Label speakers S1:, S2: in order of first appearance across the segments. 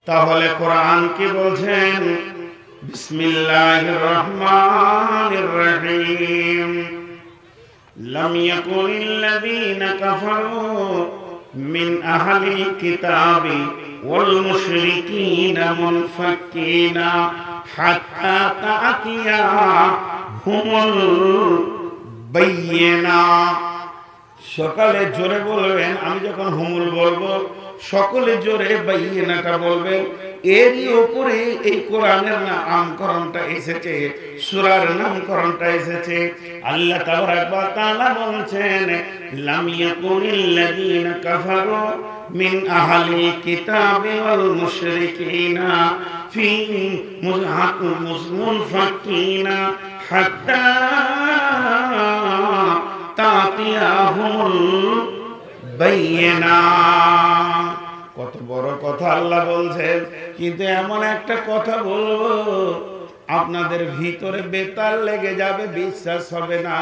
S1: তাহলে কোরআন কি বলছেন? বিসমিল্লাহির রহমানির রহিম। লাম ইয়াকুনিল্লাযীনা কাফারু মিন আহলিল কিতাবি ওয়াল মুশরিকিনা মুনফাক্কিনা হাত্তা তা'তিয়াহুমুল বায়্যিনা। সকালে জোরে বলবেন, আমি যখন হুমুল বলবো সকলে জোরে বাইয়িনাটা বলবেন। এরই উপরে এই কোরআনের নামকরণটা এসেছে, সূরার নামকরণটা এসেছে। আল্লাহ তাবারাক ওয়া তাআলা বলছেন, লাম ইয়াকুনিল্লাযীনা কাফারু মিন আহলিল কিতাবি ওয়াল মুশরিকিনা ফি মুনফাক্কিনা হাত্তা তা'তিয়াহুমুল বায়্যিনা। কত বড় কথা আল্লাহ বলছেন, কিন্তু এমন একটা কথা বলবো আপনাদের ভিতরে বেতাল লেগে যাবে, বিশ্বাস হবে না।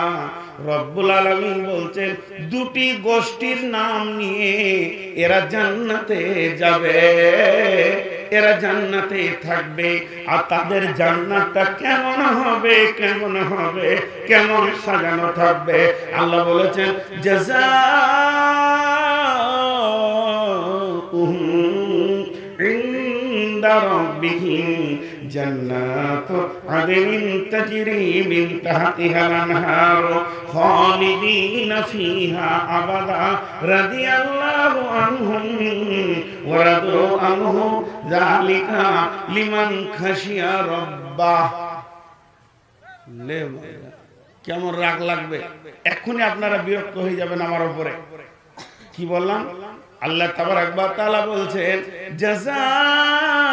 S1: রব্বুল আলামিন বলছেন দুটি গোষ্ঠীর নাম নিয়ে এরা জান্নাতে যাবে, এরা জান্নাতে থাকবে। আর তাদের জান্নাতটা কেমন হবে, কেমন হবে, কেমন সাজানো থাকবে? আল্লাহ বলেছেন জাযাউহুম ইনদা রাব্বিহিম জান্নাতু আদনিন তাজরি মিন তাহতিহাল আনহার খালিদিনা ফিহা আবাদা রাদিয়াল্লাহু আনহুম ওয়া রাদু আনহু যালিকা লিমান খাশিয়া রাব্বাহ। কেমন রাগ লাগবে, এখনই আপনারা বিরক্ত হয়ে যাবেন আমার উপরে। কি বললাম? আল্লাহ তাবারাক ওয়া তাআলা বলছেন জাযাউহুম,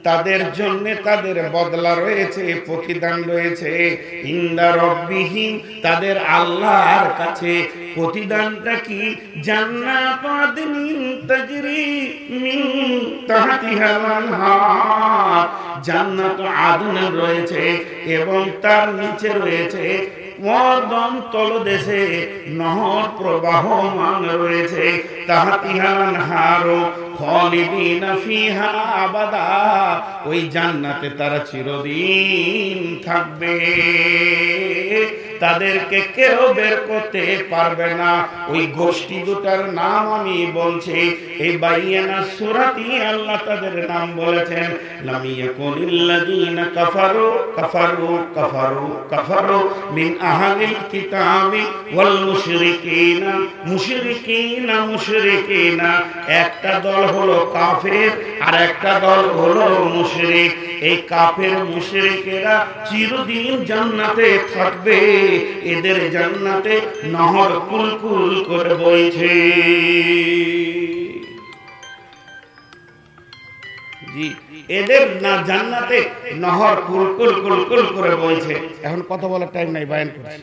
S1: তাদের জন্য তাদের বদলা রয়েছে, প্রতিদান রয়েছে। ইনদা রাব্বিহিম, তাদের আল্লাহর কাছে। প্রতিদানটা কি? জান্নাতু আদনিন তাজরি মিন তাহতিহাল আনহার, জান্নাতু আদন রয়েছে এবং তার নিচে রয়েছে মর্দম তলদেশে নহর প্রবাহমান রয়েছে। তাহতিহাল আনহার খালিদিনা ফিহা আবাদা, ওই জান্নাতে তারা চিরদিন থাকবে, তাদেরকে কেউ বের করতে পারবে না। ওই গোষ্ঠী দুটার নাম আমি বলছি, এই বাইয়ানা সূরাতে আল্লাহ তাদের নাম বলেছেন। লাম ইয়াকুনিল্লাযীনা কাফারু কাফারু কাফারু কাফারু মিন আহলিল কিতাবি ওয়াল মুশরিকিনা মুশরিকিনা মুশরিকিনা। একটা দল হলো কাফের আর একটা দল হলো মুশরিক। এই কাফের মুশরিকেরা চিরদিন জান্নাতে থাকবে, এদের জান্নাতে নহর কুলকুল করে বইছে। জি, এদের না জান্নাতে নহর কুলকুল কুলকুল করে বইছে। এখন কথা বলার টাইম নাই, বায়ান করছি।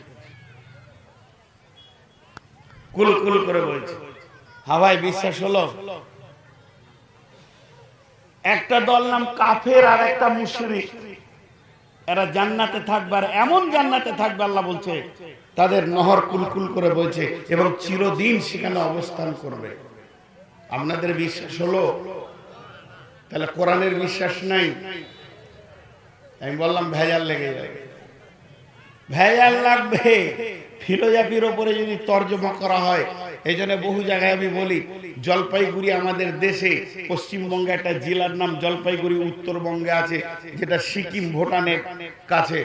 S1: কুলকুল করে বইছে। হাওয়ায় বিশ্বাস হলো? একটা দল নাম কাফের আর একটা মুশরিক, এরা জান্নাতে থাকবে, আর এমন জান্নাতে থাকবে আল্লাহ বলছে তাদের নহর কুলকুল করে বইছে এবং চিরদিন সেখানে অবস্থান করবে। আপনাদের বিশ্বাস হলো? তাহলে কোরআনের বিশ্বাস নাই। আমি বললাম ভেজাল লেগে যাবে, ভেজাল লাগবে। ফিলোজফির ওপরে যদি তর্জমা করা হয়, এই জন্য বহু জায়গায় আমি বলি, জলপাইগুড়ি আমাদের দেশে, পশ্চিমবঙ্গে একটা জেলার নাম জলপাইগুড়ি উত্তরবঙ্গে আছে, যেটা সিকিম ভুটানের কাছে।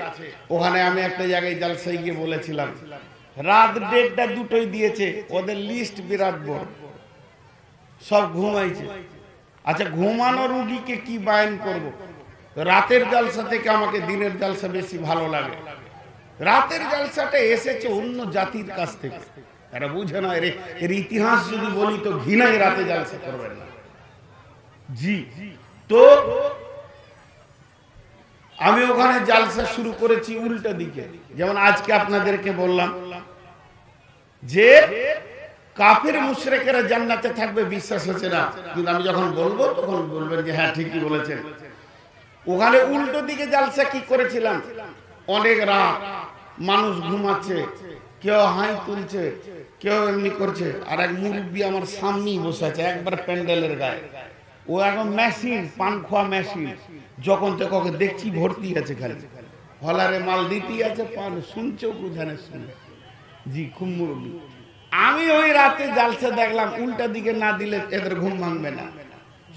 S1: ওখানে আমি একটা জায়গায় জালসায় গিয়ে বলেছিলাম, রাত 1:30 2টোই দিয়েছে, ওদের লিস্ট বিরাট বড়, সব ঘুমাইছে। আচ্ছা, ঘুমানো রুগীকে কি বায়ান করব? রাতের জালসা থেকে আমাকে দিনের জালসা বেশি ভালো লাগে। রাতের জালসাটা এসেছে অন্য জাতির কাছ থেকে, এরা বুঝে না। এর ইতিহাস যদি বলি তো ঘৃণায় রাতে জালসা করবেন না। জি, তো আমি ওখানে জালসা শুরু করেছি উল্টা দিকে। যেমন আজকে আপনাদেরকে বললাম যে কাফের মুশরিকেরা জান্নাতে থাকবে, বিশ্বাস হচ্ছে না, কিন্তু আমি যখন বলবো তখন বলবেন যে হ্যাঁ ঠিকই বলেছেন। ওখানে উল্টো দিকে জালসা কি করেছিলাম, অনেক রাত, মানুষ ঘুমাচ্ছে, কেউ হাই তুলছে, কেউ এমনি করছে, আর এক মুরব্বী আমার সামনেই বসে আছে একবার প্যান্ডেলের গায়ে। ও এখন মেশিন, পান খোয়া মেশিন, যখন তো কাউকে দেখছি ভর্তি আছে, খালি হলারে মাল দিতেই আছে, পান শুনছেও কোথায় শুনে। জি, খুব মুরব্বী। আমি ওই রাতে জালসা দেখলাম, উল্টা দিকে না দিলে এদের ঘুম ভাঙবে না।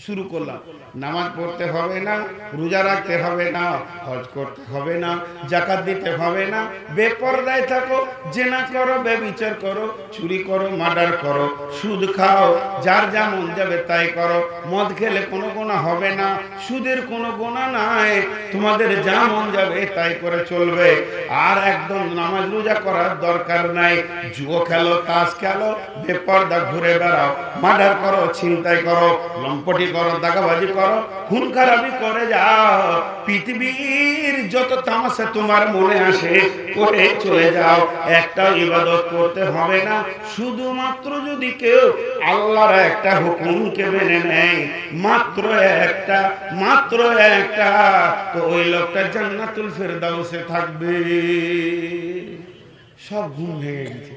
S1: শুরু করলাম, নামাজ পড়তে হবে না, রোজা রাখতে হবে না, হজ করতে হবে না, যাকাত দিতে হবে না, বেপরদায় থাকো, জেনা করো, ব্যভিচার করো, চুরি করো, মার্ডার করো, সুদ খাও, যার যা মন যাবে তাই করো, মদ খেলে কোনো গুনাহ হবে না, সুদের কোনো গুনাহ নাই, তোমাদের যা মন যাবে তাই করে চলবে। আর একদম নামাজ রোজা করার দরকার নাই। জুয়ো খেলো, তাস খেলো, বেপরদা ঘুরে বেড়াও, মার্ডার করো, ছিনতাই করো, লম্পটি করো, দাগাবাজি করো, খুন খারাপি করে যাও, পৃথিবীর যত তামাশা তোমার মনে আসে করে চলে যাও, একটা ইবাদত করতে হবে না। শুধুমাত্র যদি কেউ আল্লাহর একটা হুকুমকে মেনে নেয়, মাত্র একটা, মাত্র একটা, তো ওই লোকটা জান্নাতুল ফেরদাউসে থাকবে। সব ঘুম ভেঙে গেছে।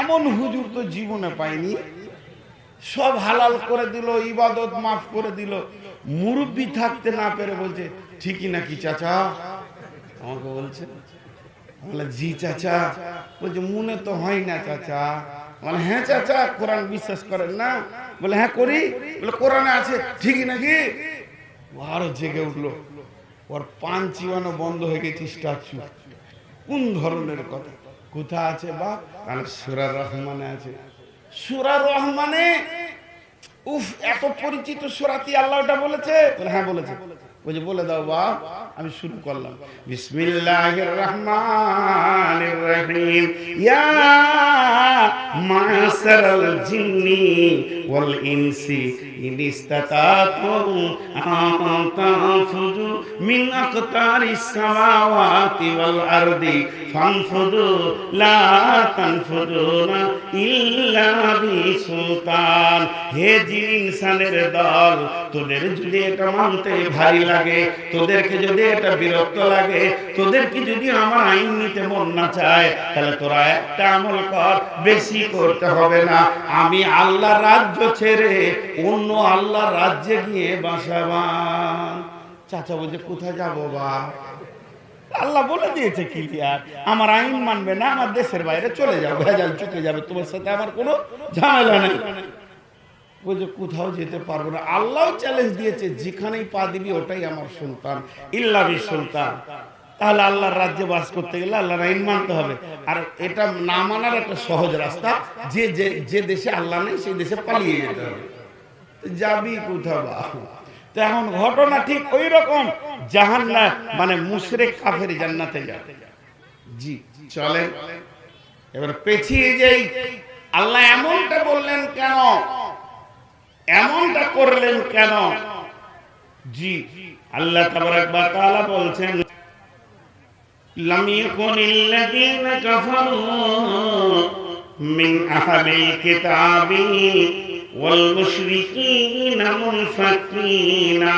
S1: এমন হুজুর তো জীবনে পাইনি। সব হালাল করে দিল, ইবাদত মাফ করে দিল। মুরব্বী থাকতে না পেরে বলছে, ঠিকই নাকি চাচা? আমাকে বলছে, বলে জি চাচা। বলছে মনে তো হয় না চাচা। বলে হ্যাঁ চাচা, কোরআন বিশ্বাস করেন না? বলে হ্যাঁ করি। বলে কোরআনে আছে, ঠিকই নাকি? আরো জেগে উঠলো। ওর পান চিবানো বন্ধ হয়ে গেছে, স্ট্যাচু। কোন ধরনের কথা? কোথায় আছে বা? সূরা রহমানে আছে। সূরা রহমানে, উফ, এত পরিচিত সূরাটি আল্লাহ ওটা বলেছে? হ্যাঁ বলেছে। বলছে বলে দাও বা। আমি শুরু করলাম, বিসমিল্লাহির রহমানির রহিম। ইয়া মাশারাল জিন্নি ওয়াল ইনসি ইন ইসতাতাতুম আন তানফুযু মিন আকতারিস সামাওয়াতি ওয়াল আরদি ফানফুযু লা তানফুযুনা ইল্লা বিসুলতান। হে জিন ইনসানের দল, তোদের যদি এটা মানতে ভারী লাগে, তোদেরকে যদি এটা বিরক্ত লাগে, তোদেরকে যদি আমার আইন নিতে মন না চায়, তাহলে তোরা একটা আমল কর, বেশি করতে হবে না। আমি আল্লাহর রাজ্য ছেড়ে অন্য আল্লাহর রাজ্যে গিয়ে বাসা বাঁধ। চাচা বলছে কোথায় যাবো বা? আল্লাহ বলে দিয়েছে ক্লিয়ার, আমার আইন মানবে না, আমার দেশের বাইরে চলে যাবে, ভেজাল চুকে যাবে, তোমার সাথে আমার কোনো ঝামেলা নেই। বলছে কোথাও যেতে পারবো না। আল্লাহ চ্যালেঞ্জ দিয়েছে, যেখানেই পা দিবি ওটাই আমার সুলতান, ইল্লা বিস সুলতান। তাহলে আল্লাহর রাজ্যে বাস করতে গেলে আল্লাহর আইন মানতে হবে। আর এটা না মানার একটা সহজ রাস্তা, যে দেশে আল্লাহ নেই সেই দেশে পালিয়ে যেতে হবে। যাবি কোথাও? তো এখন ঘটনা ঠিক ওই রকম, জাহান্নাম মানে মুশরিক কাফের জান্নাতে যাবে। জি চলেন এবার পেছিয়ে যাই। আল্লাহ এমনটা বললেন কেন, এমনটা করলেন কেন? জি, আল্লাহ তাবারাক ওয়া তাআলা বলছেন, লাম ইয়াকুনিল্লাযীনা কাফারু মিন আহলিল কিতাবি ওয়াল মুশরিকিনা মুনফাকিনা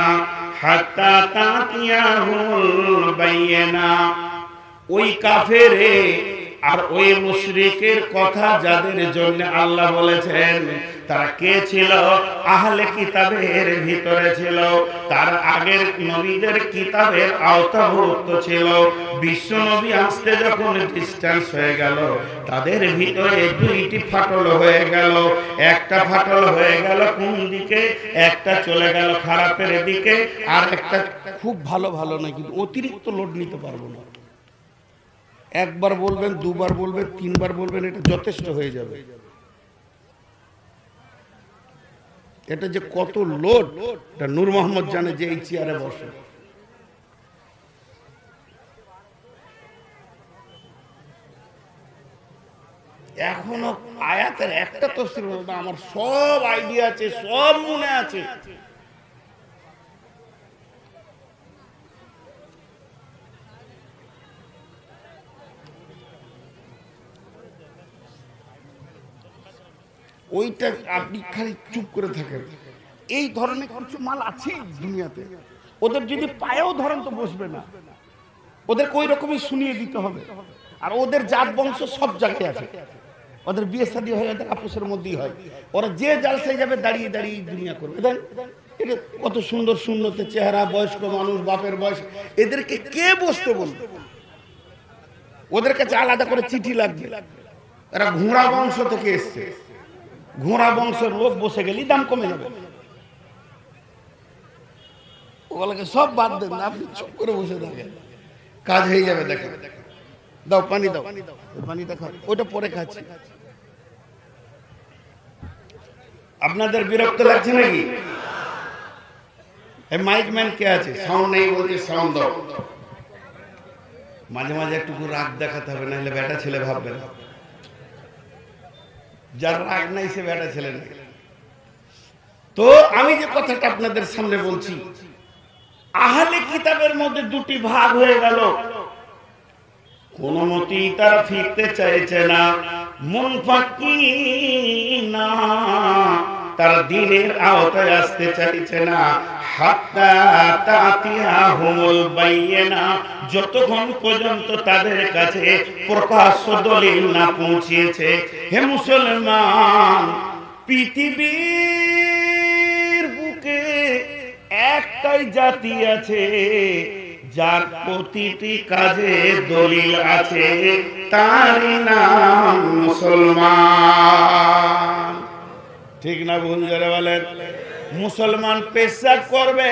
S1: হাত্তা তাতিয়াহুল বায়িনা। ওই কাফেরে আর ওই মুশরিকের কথা যাদের জন্য আল্লাহ বলেছেন, তারা কে ছিল? আহলে কিতাবের ভিতরে ছিল, তার আগের নবীদের কিতাবের আওতাভুক্ত ছিল। বিশ্ব নবী আসতে যখন ডিস্টেন্স হয়ে গেল, তাদের ভিতরে দুইটি ফাটল হয়ে গেল। একটা ফাটল হয়ে গেল কোন দিকে? একটা চলে গেল খারাপের দিকে, আর একটা খুব ভালো ভালো না, কিন্তু অতিরিক্ত লোড নিতে পারবো না। একবার বলবেন, দুবার বলবেন, তিনবার বলবেন, এটা যথেষ্ট হয়ে যাবে। এটা যে কত লোড, এটা নূর মোহাম্মদ জানে, যে এই চেয়ারে বসে। এখনো আয়াতের একটা তাফসীর হলো না, আমার সব আইডিয়া আছে, সব মনে আছে। ওইটা আপনি খালি চুপ করে থাকেন। এই ধরনের কিছু মাল আছে দুনিয়াতে, ওদের যদি পায়েও ধরেন তো বসবে না, ওদেরকে ওই রকমই শুনিয়ে দিতে হবে। আর ওদের জাত বংশ সব জায়গায় আছে। ওদের বিয়ে শাদী হয় ওদের আপোষের মধ্যেই হয়। ওরা যে জালসায় যাবে দাঁড়িয়ে দাঁড়িয়ে দুনিয়া করবে। এটা কত সুন্দর সুন্নতে চেহারা, বয়স্ক মানুষ, বাপের বয়স, এদেরকে কে বসতে বলবে? ওদের কাছে আলাদা করে চিঠি লাগবে। এরা ঘোড়া বংশ থেকে এসছে, ঘোড়া বংশের লোক বসে গেলে দাম কমে যাবে। ওগুলোকে সব বাদ দেন, আপনি চুপ করে বসে থাকেন, কাজ হয়ে যাবে। দেখেন, দাও পানি, দাও পানিটা খাও, ওইটা পরে খাচ্ছি। আপনাদের বিরক্ত লাগছে নাকি? এই মাইক ম্যান কে আছে? সাউন্ড নেই বলছে সাউন্ড দাও। মাঝে মাঝে একটু রাগ দেখাতে হবে, নাহলে বেটা ছেলে ভাববে না। যার রাগ নাই সে বেটা ছেলে নাই। তো আমি যে কথাটা আপনাদের সামনে বলছি, আহলে কিতাবের মধ্যে দুটি ভাগ হয়ে গেল। কোন মতেই তারা ফিরতে চাইছে না, মুনফাকিনা, তারা দ্বীনের আওতায় আসতে চাইছে না। হাত্তা তাতিয়াহুমুল বাইয়িনা, যতক্ষণ পর্যন্ত তাদের কাছে প্রকাশ্য দলিল না পৌঁছেছে। হে মুসলমান, পৃথিবীর বুকে একটাই জাতি আছে যার প্রতিটি কাজে দলিল আছে, তারই নাম মুসলমান। ঠিক না ভুল যারা বলেন? মুসলমান পেশাব করবে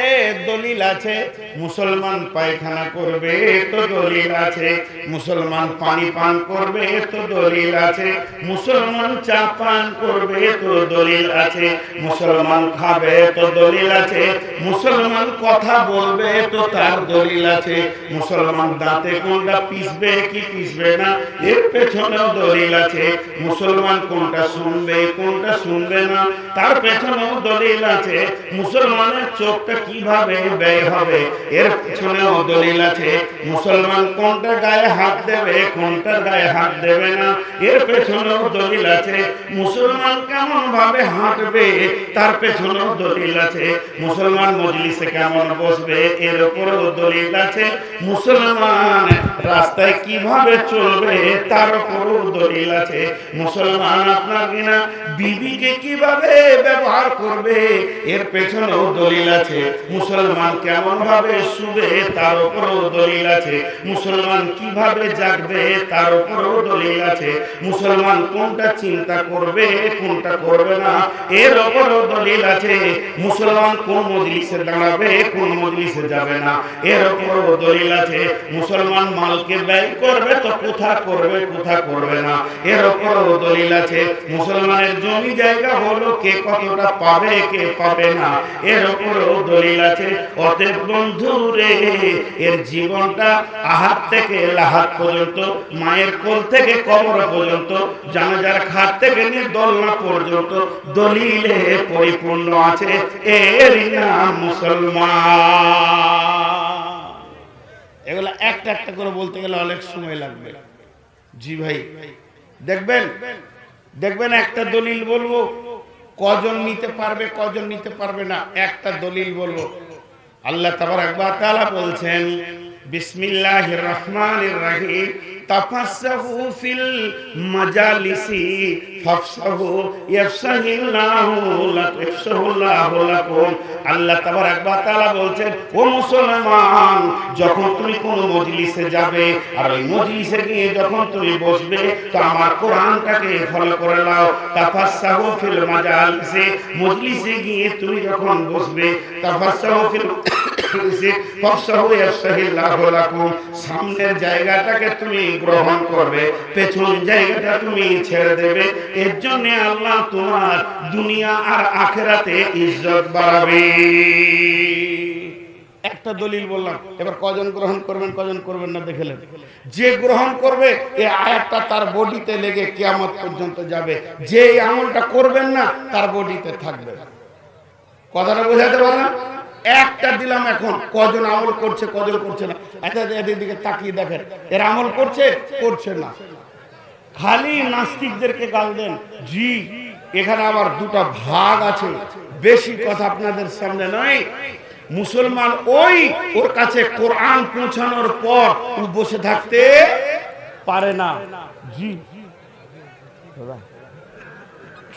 S1: দলিল আছে, মুসলমান পায়খানা করবে তো দলিল আছে, মুসলমান পানি পান করবে তো দলিল আছে, মুসলমান চা পান করবে তো দলিল আছে, মুসলমান খাবে তো দলিল আছে, মুসলমান কথা বলবে তো তার দলিল আছে, মুসলমান দাঁতে কোনটা পিসবে কি পিসবে না এর পেছনেও দলিল আছে, মুসলমান কোনটা শুনবে কোনটা শুনবে না তার পেছনেও দলিল আছে, মুসলমানের চোখটা কিভাবে ব্যয় হবে এর পেছনেও দলিল আছে, মুসলমান কোনটা গায়ে হাত দেবে কোনটার গায়ে হাত দেবে না এর পেছনেও দলিল আছে, মুসলমান কেমন ভাবে হাঁটবে তার পেছনেও দলিল আছে, মুসলমান মজলিসে কেমন বসবে এর উপরেও দলিল আছে, মুসলমান রাস্তায় কিভাবে চলবে তার উপরেও দলিল আছে, মুসলমান আপনার কিনা বিবিকে কিভাবে ব্যবহার করবে এর পেছনেও দলিল আছে, মুসলমান কেমন ভাবে শুবে তার উপরেও দলিল আছে, মুসলমান কিভাবে জাগবে তার উপরেও দলিল আছে, মুসলমান কোনটা চিন্তা করবে কোনটা করবে না এর উপরেও দলিল আছে, মুসলমান কোন মজলিসে দাঁড়াবে কোন মজলিসে যাবে না এর উপরেও দলিল আছে, মুসলমান মালকে ব্যয় করবে তো কোথা করবে কোথা করবে না এর উপরেও দলিল আছে, মুসলমানের জমি জায়গা হলো কে কতটা পাবে কে পাবে না এর উপরেও দলিল আছে। অতএব বন্ধুরে, এর জীবনটা আহাত থেকে লাহাত পর্যন্ত, মায়ের কোল থেকে কবর পর্যন্ত, জানাজার খাট থেকে নিয়ে দোলনা পর্যন্ত দলিলে পরিপূর্ণ আছে, এর নাম মুসলমান। এগুলা একটা একটা করে বলতে গেলে অনেক সময় লাগবে। জি ভাই, দেখবেন দেখবেন একটা দলিল বলবো, কজন নিতে পারবে কজন নিতে পারবে না, একটা দলিল বলবো। আল্লাহ তাবারক ওয়া তাআলা বলছেন, বিসমিল্লাহির রহমানির রহিম, তাফাসসাহু ফিল মাজালিসি ফাফসাহু ইয়াফসাহিল্লাহু লাকুম। আল্লাহ তাবারক ওয়া তাআলা বলছেন, ও মুসলমান, যখন তুমি কোন মজলিসে যাবে আর ওই মজলিসে গিয়ে যখন তুমি বসবে তো আমার কোরআনটাকে ফলো করে নাও। তাফাসসাহু ফিল মাজালিসি, মজলিসে গিয়ে তুমি যখন বসবে, তাফাসসাহু ফিল সামনের জায়গাটাকে তুমি গ্রহণ করবে, পেছন জায়গাটা তুমি ছেড়ে দেবে। এর জন্য আল্লাহ তোমার দুনিয়া আর আখিরাতে ইজ্জত বাড়াবে। একটা দলিল বললাম, এবার কজন গ্রহণ করবেন কজন করবেন না দেখলেন। যে গ্রহণ করবে এই আয়াতটা তার বডিতে লেগে কিয়ামত পর্যন্ত যাবে, যে এই আমলটা করবেন না তার বডিতে থাকবে। কথাটা বোঝাতে পারলাম? একটা দিলাম, এখন কজন আমল করছে কজন করছে না, এদের দিকে তাকিয়ে দেখেন, এরা আমল করছে করছে না। খালি নাস্তিকদেরকে গাল দেন। জি, এখানে আবার দুটো ভাগ আছে, বেশি কথা আপনাদের সামনে নয়। মুসলমান ওর কাছে কোরআন পৌঁছানোর পর বসে থাকতে পারে না। জি,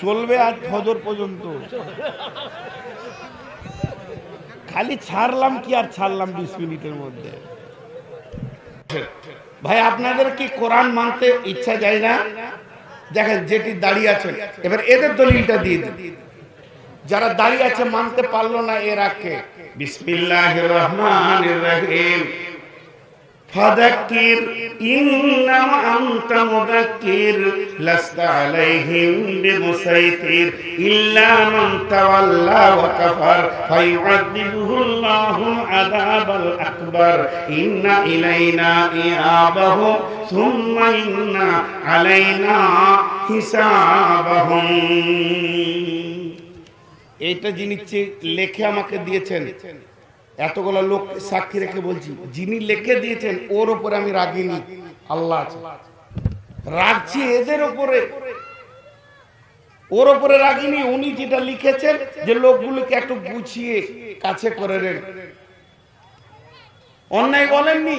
S1: চলবে আজ ফজর পর্যন্ত। খালি ছাড়লাম কি আর ছাড়লাম 20 মিনিটের মধ্যে। ভাই আপনাদের কি কোরআন মানতে ইচ্ছা যায় না? দেখেন যেটি দাঁড়িয়ে আছেন, এবার এদের দলিলটা দিয়ে দেন। যারা দাঁড়িয়ে আছে মানতে পারলো না এর আগে, বিসমিল্লাহির রহমানির রহিম, ফাযাক্কির ইন্নামা আনতা মুযাক্কির লাস্তা আলাইহিম বিমুসাইতির ইল্লা মান তাওয়াল্লা ওয়া কাফার ফায়ুআযিবুহুল্লাহু আযাবাল আকবার ইন্না ইলাইনা ইয়াবাহুম সুম্মা ইন্না আলাইনা হিসাবাহুম। এইটা যিনি লেখে আমাকে দিয়েছেন, এতগুলো লোক সাক্ষী রেখে বলছি, যিনি লিখে দিয়েছেন ওর উপরে আমি রাগিনি, আল্লাহ আছে, রাগছি এদের উপরে, ওর উপরে রাগিনি। উনি যেটা লিখেছেন যে লোকগুলোকে একটু গুছিয়ে কাছে করে নেন, অন্যায় বলেননি।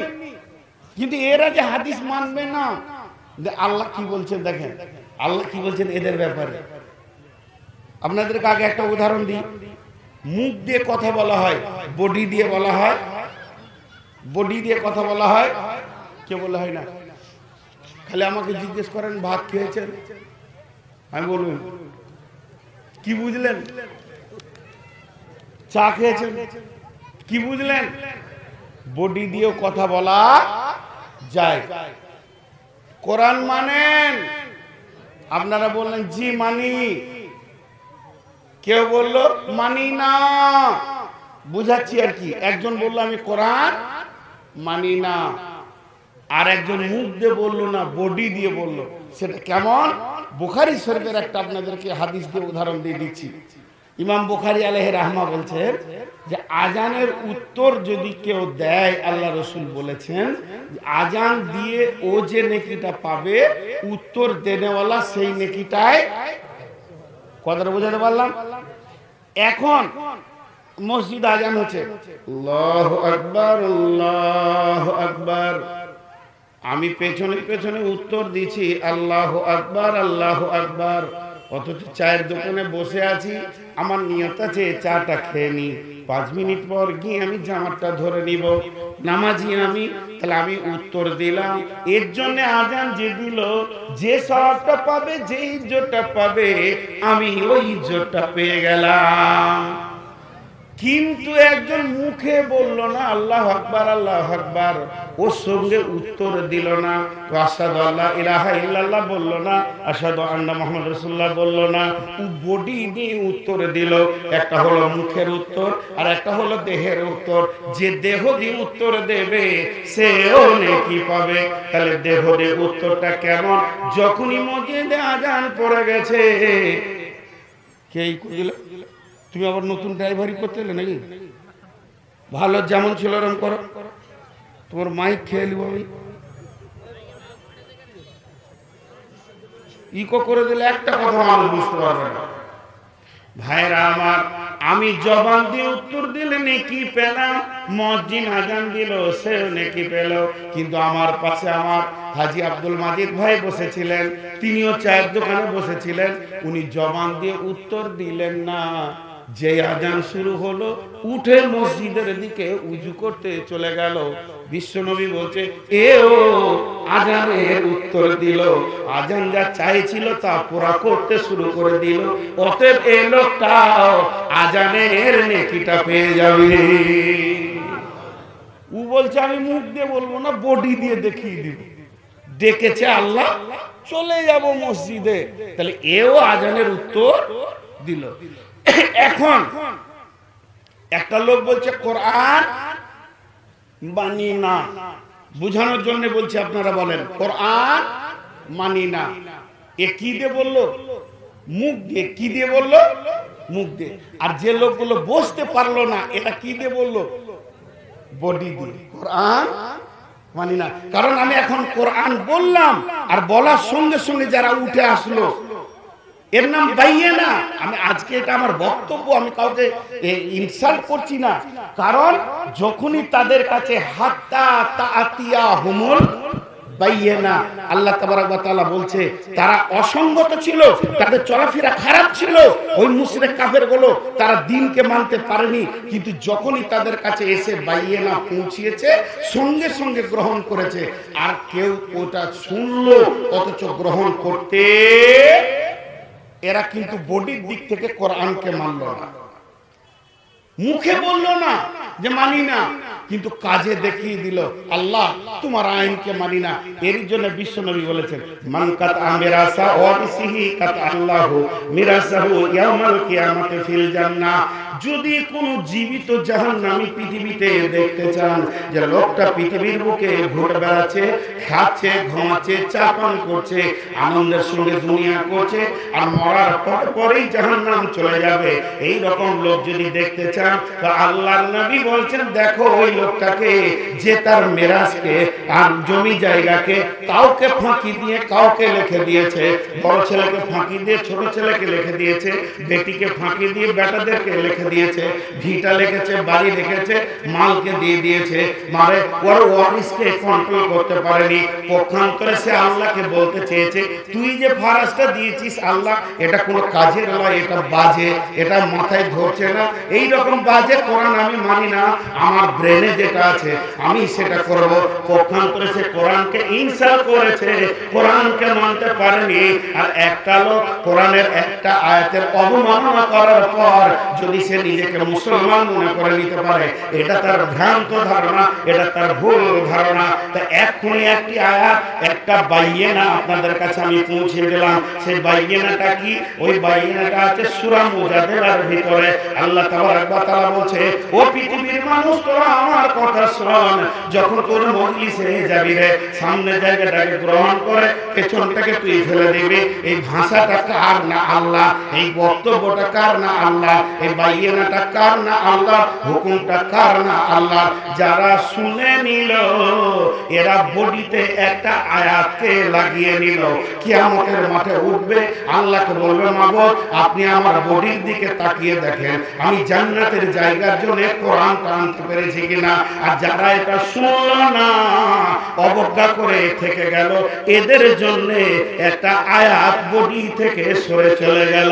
S1: কিন্তু এরা যে হাদিস মানবে না, আল্লাহ কি বলছেন দেখেন, আল্লাহ কি বলছেন এদের ব্যাপারে। আপনাদেরকে আগে একটা উদাহরণ দিই। মুখ দিয়ে কথা বলা হয়, বডি দিয়ে বলা হয়, বডি দিয়ে কথা বলা হয়, কে বলা হয় না। খালি আমাকে জিজ্ঞেস করেন ভাত খেয়েছেন, আমি বলুন কি বুঝলেন, চা খেয়েছেন কি বুঝলেন। বডি দিয়েও কথা বলা যায়। কোরআন মানেন? আপনারা বললেন জি মানি, কেউ বললো মানি না। বুঝাচ্ছি আর কি। একজন বললো আমি কোরআন মানি না, আর একজন মুখ দিয়ে বললো না, বডি দিয়ে বললো। সেটা কেমন? বুখারী শরীফের একটা আপনাদেরকে হাদিস দিয়ে উদাহরণ দিয়ে দিচ্ছি। ইমাম বুখারী আলাইহি রাহমা বলছেন যে আজানের উত্তর যদি কেউ দেয়, আল্লাহ রসুল বলেছেন আজান দিয়ে ও যে নেকিটা পাবে, উত্তর দেনেওয়ালা সেই নেকিটাই। কথাটা বোঝাতে পারলাম? এখন মসজিদ আজান হচ্ছে, আল্লাহু আকবার আল্লাহু আকবার, আমি পেছনে পেছনে উত্তর দিচ্ছি আল্লাহু আকবার আল্লাহু আকবার, অথচ চায়ের দোকানে বসে আছি, আমার নিয়ত আছে চাটা খেয়ে নি, 5 মিনিট পর গিয়ে আমি জামাটা ধরে নিব, নামাজি আমি, তাহলে আমি উত্তর দিলাম। এর জন্য আজান যে দিল, যে সওয়াবটা পাবে, যে ইজ্জতটা পাবে, আমি ওই ইজ্জতটা পেয়ে গেলাম। কিন্তু একজন মুখে বলল না আল্লাহু আকবার আল্লাহু আকবার, ওর সঙ্গে উত্তর দিল না, আশহাদু আল্লা ইলাহা ইল্লাল্লাহ বলল না, আশহাদু আন্না মুহাম্মাদুর রাসূলুল্লাহ বলল না, ও বডি দিয়ে উত্তর দিল। একটা হলো মুখের উত্তর আর একটা হলো দেহের উত্তর। যে দেহ দিয়ে উত্তর দেবে সেও নেকি পাবে। তাহলে দেহ দিয়ে উত্তরটা কেমন? যখনই মসজিদে আজান পড়ে গেছে, কেই কইল তুমি আবার নতুন ড্রাইভারি করতে এলে নাকি? ভালো যেমন ছিল ওরকম করো, তোমার মাইক খেয়ে নিব আমি। ইকো করে দিলে একটা কথা মানুষ বুঝতে পারবে না। ভাইরা আমার, আমি জবান দিয়ে উত্তর দিলে নেকি পেলাম, মুয়াজ্জিন আজান দিল সেও নেকি পেল। কিন্তু আমার পাশে আমার হাজী আব্দুল মাজিদ ভাই বসেছিলেন, তিনিও চায়ের দোকানে বসেছিলেন, উনি জবান দিয়ে উত্তর দিলেন না। যে আজান শুরু হলো, উঠে মসজিদের দিকে উজু করতে চলে গেল। বিশ্বনবী বলছে এও আজানের উত্তর দিল, আজান যা চাইছিল তা পুরা করতে শুরু করে দিল। অতএব এই লোকটাও আজানের নেকিটা পেয়ে যাবে। ও বলছে আমি মুখ দিয়ে বলবো না, বডি দিয়ে দেখিয়ে দিব। ডেকেছে আল্লাহ, চলে যাব মসজিদে, তাহলে এও আজানের উত্তর দিল। এখন একটা লোক বলছে কোরআন মানি না, বুঝানোর জন্য বলছে, আপনারা বলেন কোরআন মানি না। এ কি দিয়ে বললো? মুখ দিয়ে। কি দিয়ে বললো? মুখ দিয়ে। আর যে লোকগুলো বসতে পারলো না, এটা কি দিয়ে বললো? বডি দিয়ে। কোরআন মানি না। কারণ আমি এখন কোরআন বললাম, আর বলার সঙ্গে সঙ্গে যারা উঠে আসলো, এর নাম বাইয়ে না। আমি আজকে এটা আমার বক্তব্য, আমি কাউকে ইনসাল্ট করছি না। কারণ যখনই তাদের কাছে হাত্তা তাতিয়া হুমুল বাইয়েনা। আল্লাহ তাবারক ওয়া তাআলা বলছে তারা অসঙ্গত ছিল, তাদের চলাফেরা খারাপ ছিল। ওই মুশরিক কাফেরগুলো তারা দ্বীনকে মানতে পারেনি, কিন্তু যখনই তাদের কাছে এসে বাইয়েনা পৌঁছিয়েছে সঙ্গে সঙ্গে গ্রহণ করেছে। আর কেউ ওটা শুনলো অথচ গ্রহণ করতে, এরা কিন্তু বডির দিক থেকে কোরআনকে মানল না, মুখে বলল না যে মানি না, কিন্তু কাজে দেখিয়ে দিল আল্লাহ তোমার আইনকে মানি না। এর জন্য বিশ্বনবী বলেছেন মান কাতা মিরাসা ওয়ারিসিহি কাতা আল্লাহু মিরাসাহু ইয়াউমাল কিয়ামাতি ফিল জান্নাহ। যদি কোন জীবিত জাহান্নামী পৃথিবীতে দেখতে চান যে লোকটা পৃথিবীর বুকে ঘুরে বেড়াচ্ছে, খাচ্ছে, ঘুমাচ্ছে, চা পান করছে, আনন্দের সঙ্গে দুনিয়া করছে, আর মরার পরেই জাহান্নাম চলে যাবে, এই রকম লোক যদি দেখতে চান তো আল্লাহর নবী বলছেন দেখো ওই লোকটাকে যে তার মিরাসকে আর জমি জায়গাকে কাউকে ফাঁকি দিয়ে কাউকে লিখে দিয়েছে, বড় ছেলেকে ফাঁকি দিয়ে ছোট ছেলেকে লিখে দিয়েছে, বেটিকে ফাঁকি দিয়ে বেটাদেরকে লিখে দিয়েছে, ভিটা লিখেছে, বাড়ি লিখেছে, মালকে দিয়ে দিয়েছে, মানে ওর ওয়ারিসকে কন্ট্রোল করতে পারেনি। পক্ষান্তরে সে আল্লাহকে বলতে চেয়েছে তুই যে ফারাজটা দিয়েছিস আল্লাহ এটা কোনো কাজের নয়, এটা বাজে, এটা মাথায় ধরছে না, এই রকম বাজে কোরআন আমি মানি না, আমার ব্রেনে যেটা আছে আমি সেটা করব। পক্ষান্তরে সে কোরআনকে ইনসাল্ট করেছে, কোরআনকে মানতে পারেনি। আর একটা লোক কোরআনের একটা আয়াতের অবমাননা করার পর যদি সে নিজেকে মুসলমান মনে করে নিতে পারে, এটা তার ভ্রান্ত ধারণা, এটা তার ভুল ধারণা। তা এক্ষুনি একটি আয়াত, একটা বাইয়েনা আপনাদের কাছে আমি পৌঁছে দিলাম। সেই বাইয়েনাটা কি? ওই বাইয়েনাটা আছে সূরা মুজাদালার ভিতরে। আল্লাহ তাবারক ওয়া তাআলা বলছে ও পৃথিবীর মানুষ তোরা আমার কথা শোন, যখন কোন মজলিসে যাবি রে সামনে জায়গাটাকে গ্রহণ করে পেছনটাকে তুই ফেলে দিবি। এই ভাষাটা কার না আল্লাহ, এই বক্তব্যটা কার না আল্লাহ, এই বাইয়েনাটা কার না আল্লাহ, হুকুমটা কার না আল্লাহ। যারা শুনে নিল এরা বডিতে একটা আয়াতকে লাগিয়ে নিল, কিয়ামতের মাঠে উঠবে, আল্লাহকে বলবে মাগো আপনি আমার বডির দিকে তাকিয়ে দেখেন আমি জান্নাতের জায়গার জন্য কোরআনটা আনতে পেরেছি কিনা। আর যারা এটা শুনল না, অবজ্ঞা করে থেকে গেল, এদের জন্য একটা আয়াত বডি থেকে সরে চলে গেল।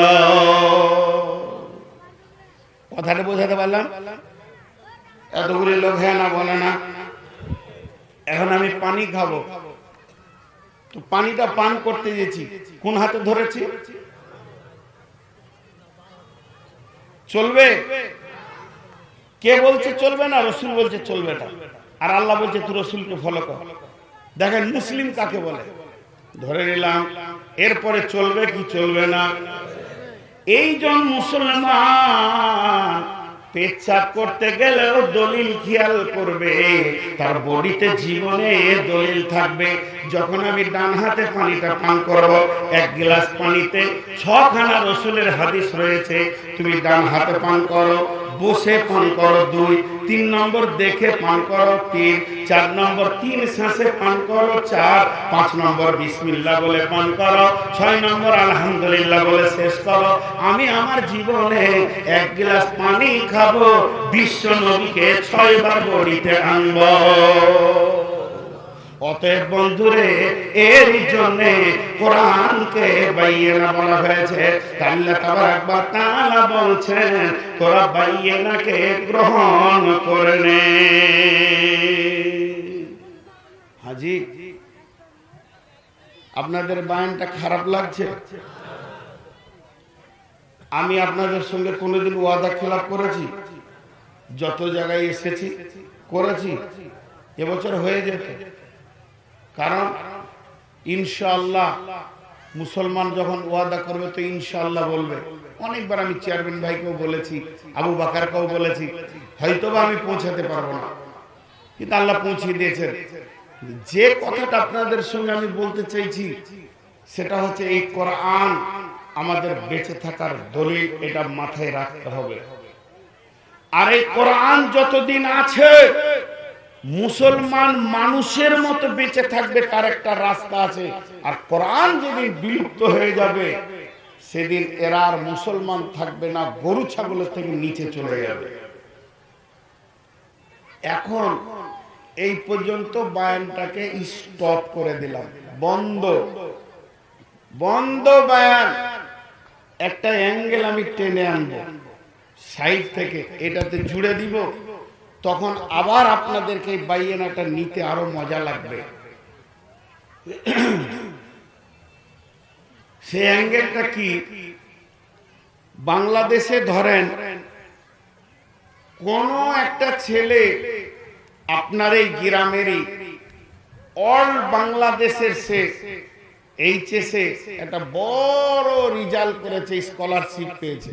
S1: কথাটা বোঝাতে পারলাম? এতগুলি লোক হ্যাঁ না বলে না। এখন আমি পানি খাবো, তো পানিটা পান করতে গেছি, কোন হাতে ধরেছি? চলবে? কে বলছে চলবে না? রসুল বলছে চলবে না, আর আল্লাহ বলছে তুই রসুলকে ফলো কর। দেখেন মুসলিম কাকে বলে, ধরে নিলাম। এরপরে চলবে কি চলবে না? এই জন মুসলমান পেচ্ছাপ করতে গেলেও দলিল খেয়াল করবে, তার বডিতে জীবনে দলিল থাকবে। যখন আমি ডান হাতে পানিটা পান করব, এক গ্লাস পানিতে 6 খানা রসুলের হাদিস রয়েছে। তুমি ডান হাতে পান করো, বসে পান করো 2, 3 নম্বর দেখে পান করো 3, 4 নম্বর 3 শ্বাসে পান করো 4, 5 নম্বর বিসমিল্লাহ বলে পান করো, 6 নম্বর আলহামদুলিল্লাহ বলে শেষ করো। আমি আমার জীবনে 1 গ্লাস পানি খাবো, বিশ্ব নবীকে 6 বার বডিতে আনবো। অতএব বন্ধুরে, এর জন্য কোরআনকে বাইয়েনা বলা হয়েছে। আল্লাহ তাবারক ওয়া তাআলা বলছেন তোরা বাইয়েনাকে গ্রহণ করে নে। হাজি আপনাদের বায়ানটা খারাপ লাগছে? আমি আপনাদের সঙ্গে কোনোদিন ওয়াদা খেলাপ করেছি? যত জায়গায় এসেছি করেছি। এবছর হয়ে যেত, কারণ ইনশাআল্লাহ মুসলমান যখন ওয়াদা করবে তো ইনশাআল্লাহ বলবে। অনেকবার আমি চেয়ারম্যান ভাইকেও বলেছি, আবু বাকারকেও বলেছি, হয়তোবা আমি পৌঁছাতে পারবো না, কিন্তু আল্লাহ পৌঁছিয়ে দিয়েছেন। যে কথাটা আপনাদের সঙ্গে আমি বলতে চাইছি সেটা হচ্ছে এই কোরআন আমাদের বেঁচে থাকার দলিল, এটা মাথায় রাখতে হবে। আর এই কোরআন যতদিন আছে মুসলমান মানুষের মতো বেঁচে থাকবে, তার একটা রাস্তা আছে। আর কোরআন যেদিন বিলুপ্ত হয়ে যাবে সেদিন এরা আর মুসলমান থাকবে না, গরু ছাগলের থেকে নিচে চলে যাবে। এখন এই পর্যন্ত বায়ানটাকে স্টপ করে দিলাম, বন্ধ বন্ধ বায়ান। একটা অ্যাঙ্গেল আমি টেনে আনবো সাইড থেকে, এটাতে জুড়ে দিব, তখন আবার আপনাদেরকে এই বায়ানটা নিতে আরো মজা লাগবে। সেই অ্যাঙ্গেলটা কি? বাংলাদেশে ধরেন কোন একটা ছেলে আপনার এই গ্রামেরই অল বাংলাদেশের সে এইচএসে একটা বড় রেজাল্ট করেছে, স্কলারশিপ পেয়েছে।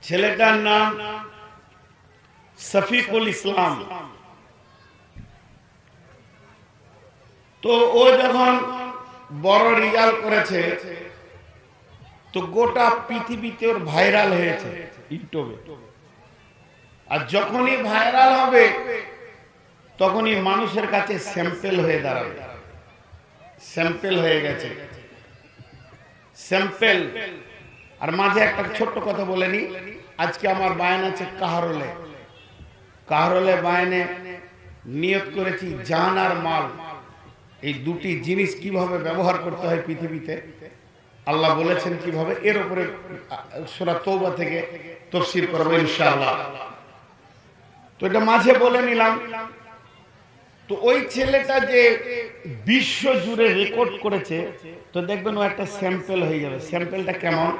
S1: ছেলেটার নাম শফিকুল ইসলাম। তো ও যখন বড় রেজাল্ট করেছে তো গোটা পৃথিবীতে ওর ভাইরাল হয়েছে ইউটিউবে। আর যখনই ভাইরাল হবে তখনই মানুষের কাছে স্যাম্পল হয়ে দাঁড়াবে। স্যাম্পল হয়ে গেছে, স্যাম্পল। আর মাঝে একটা ছোট্ট কথা বলে নি, আজকে আমার বায়ান আছে কাহারোলে। কাহারোলে বায়ানে নিয়ত করেছি জান আর মাল, এই দুটি জিনিস কিভাবে ব্যবহার করতে হয় পৃথিবীতে, আল্লাহ বলেছেন কিভাবে, এর উপরে সূরা তওবা থেকে তাফসীর করব ইনশাআল্লাহ। তো এটা মাঝে বলে নিলাম। তো ওই ছেলেটা যে বিশ্ব জুড়ে রেকর্ড করেছে, তো দেখবেন ও একটা স্যাম্পল হয়ে যাবে। স্যাম্পলটা কেমন?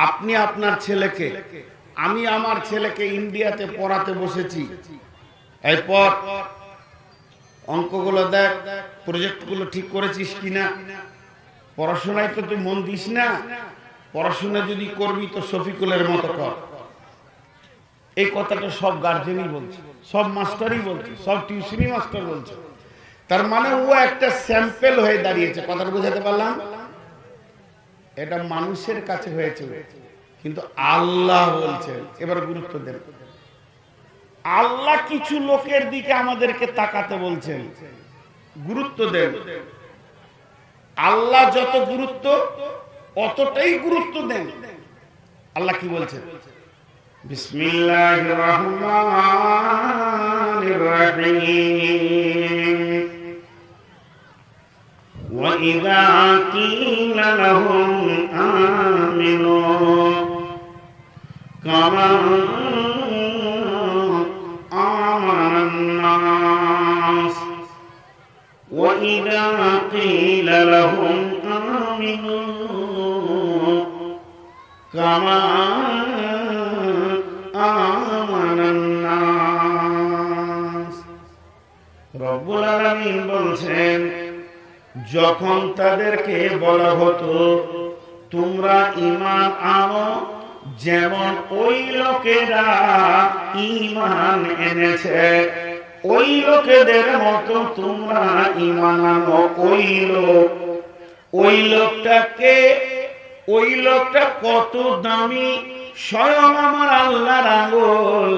S1: আপনি আপনার ছেলেকে, আমি আমার ছেলেকে ইন্ডিয়াতে পড়াতে বসেছি, এরপর অঙ্কগুলো দেখ, প্রজেক্টগুলো ঠিক করেছিস কিনা, পড়াশোনায় তো তুই মন দিস না, পড়াশোনা যদি করবি তো শফিকুলের মতো কর। এই কথাটা সব গার্জেনই বলছে, সব মাস্টারই বলছে, সব টিউশনি মাস্টার বলছে। তার মানে ও একটা স্যাম্পল হয়ে দাঁড়িয়েছে। কথাটা বুঝাতে পারলাম? এটা মানুষের কাছে হয়েছে, কিন্তু আল্লাহ বলছেন, এবার গুরুত্ব দেন, আল্লাহ কিছু লোকের দিকে আমাদেরকে তাকাতে বলছেন, গুরুত্ব দেন। আল্লাহ যত গুরুত্ব অতটাই গুরুত্ব দেন। আল্লাহ কি বলছেন? বিসমিল্লাহির রহমানির রহিম। ওয়া ইযা কিলা লাহুম আমিনু কামা আমানান নাস ওয়া ইযা কিলা লাহুম আমিনু কামা আমানান নাস। রব্বুল আলামিন বলছেন, যখন তাদেরকে বলা হতো তোমরা ঈমান আনো যেমন ওই লোকেরা ঈমান এনেছে, ওই লোকেদের মতো তোমরা ঈমান আনো। ওই লোকটাকে, ওই লোকটা কত দামি, স্বয়ং আমার আল্লাহর আঙ্গুল,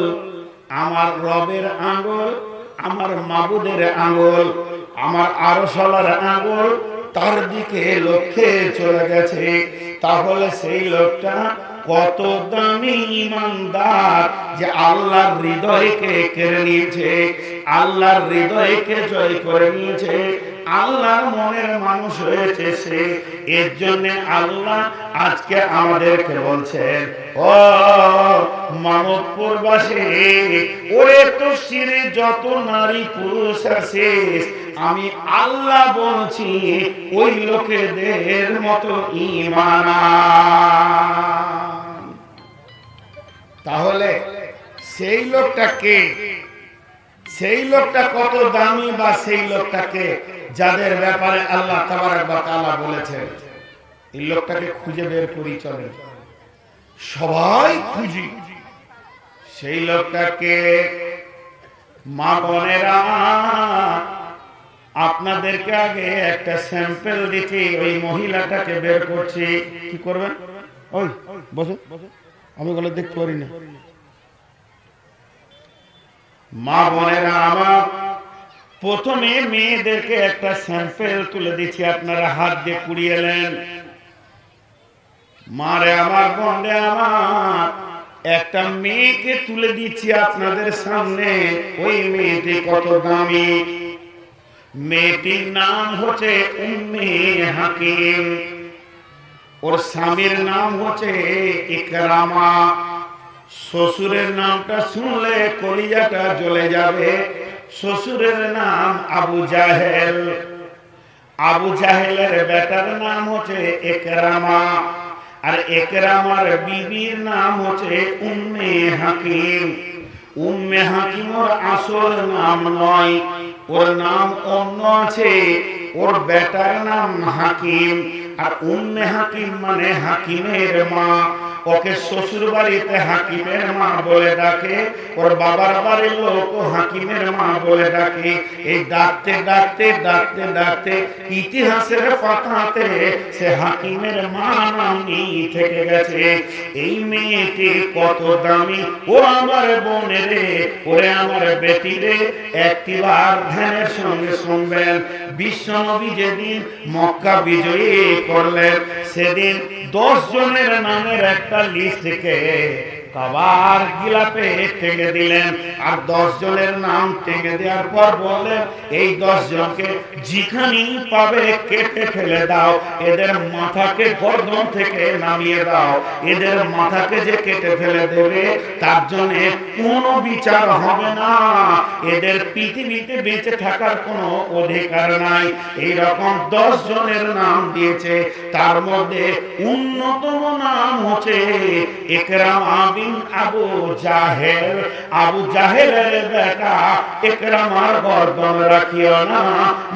S1: আমার রবের আঙ্গুল, আমার মাবুদের আঙ্গুল, আমার আরশালার আঙ্গুল তার দিকে লক্ষ্যে চলে গেছে। তাহলে সেই লোকটা কত দামি ঈমানদার যে আল্লাহর হৃদয়কে কেড়ে নিয়েছে, আল্লাহর হৃদয়কে জয় করে নিয়েছে, আল্লাহর মনের মানুষ হয়েছে সে। এর জন্য আল্লাহ আজকে আমাদেরকে বলছেন, ও মানবপুরবাসী, ওরে তাফসীরে যত নারী পুরুষ আছে, আমি আল্লাহ বলছি ওই লোকেদের মতো ঈমান আন। তাহলে সেই লোকটা কে? সেই লোকটা কত দামি, বা সেই লোকটাকে যাদের ব্যাপারে আল্লাহ তাবারক ওয়া তাআলা বলেছেন, এই লোকটাকে খুঁজে বের করি, চলেন সবাই খুঁজি সেই লোকটাকে। মা বোনেরা, আপনাদেরকে আগে একটা স্যাম্পল দিচ্ছি, ওই মহিলাটাকে বের করছি। কি করবেন? ওই বসো, আমি ওগুলো দেখতে পারি না। মা বোনেরা আমার, প্রথমে মেয়েদেরকে একটা স্যাম্পল তুলে দিচ্ছি, আপনারা হাত দিয়ে কুড়িয়ে এলেন। মারে আমার, বোনরে আমার, একটা মেয়েকে তুলে দিচ্ছি আপনাদের সামনে। ওই মেয়েটি কত দামি। মেয়েটির নাম হচ্ছে উম্মে হাকিম। ওর স্বামীর নাম হচ্ছে ইকরামা। শ্বশুরের নামটা শুনলে কলিজাটা জ্বলে যাবে। শ্বশুরের নাম আবু জাহেল। আবু জাহেলের বেটার নাম হচ্ছে ইকরামা। আর ইকরামার বিবির নাম হচ্ছে উম্মে হাকিম। উম্মে হাকিম ওর আসল নাম নয়, ওর নাম অন্য আছে। ওর বেটার নাম হাকিম। আর উম্মে হাকিম মানে হাকিমের মা। ওকে শ্বশুর বাড়িতে হাকিমের মা বলে ডাকে, ওর বাবার বাড়ির লোক হাকিমের মা বলে ডাকে। এই ডাকতে ডাকতে ডাকতে ডাকতে ইতিহাসের পাতাতে সে হাকিমের মা নামই থেকে গেছে। এই মেয়েটি কত দামি। ও আমার বোনের রে, ওরে আমার বেটি রে, একটিবার ধ্যানের সঙ্গে শুনবেন। বিশ্ব নবী যেদিন মক্কা বিজয়ী করলেন, সেদিন 10 জনের নামের একটা লিস্টকে কাবার গিলাপে টেনে দিলেন। আর 10 জনের নাম টেনে দেওয়ার পর বললেন, এই 10 জনকে যেখানেই পাবে কেটে ফেলে দাও। এদের মাথাকে গর্দন থেকে নামিয়ে দাও। এদের মাথাকে যে কেটে ফেলে দেবে তার জন্য কোনো বিচার হবে না। এদের পৃথিবীতে বেঁচে থাকার কোনো অধিকার নাই। এইরকম 10 জনের নাম দিয়েছে। তার মধ্যে অন্যতম নাম হচ্ছে ইকরামা বিন আবু জাহেল। আবু জাহেলের বেটা ইকরামার গর্দন রাখিও না,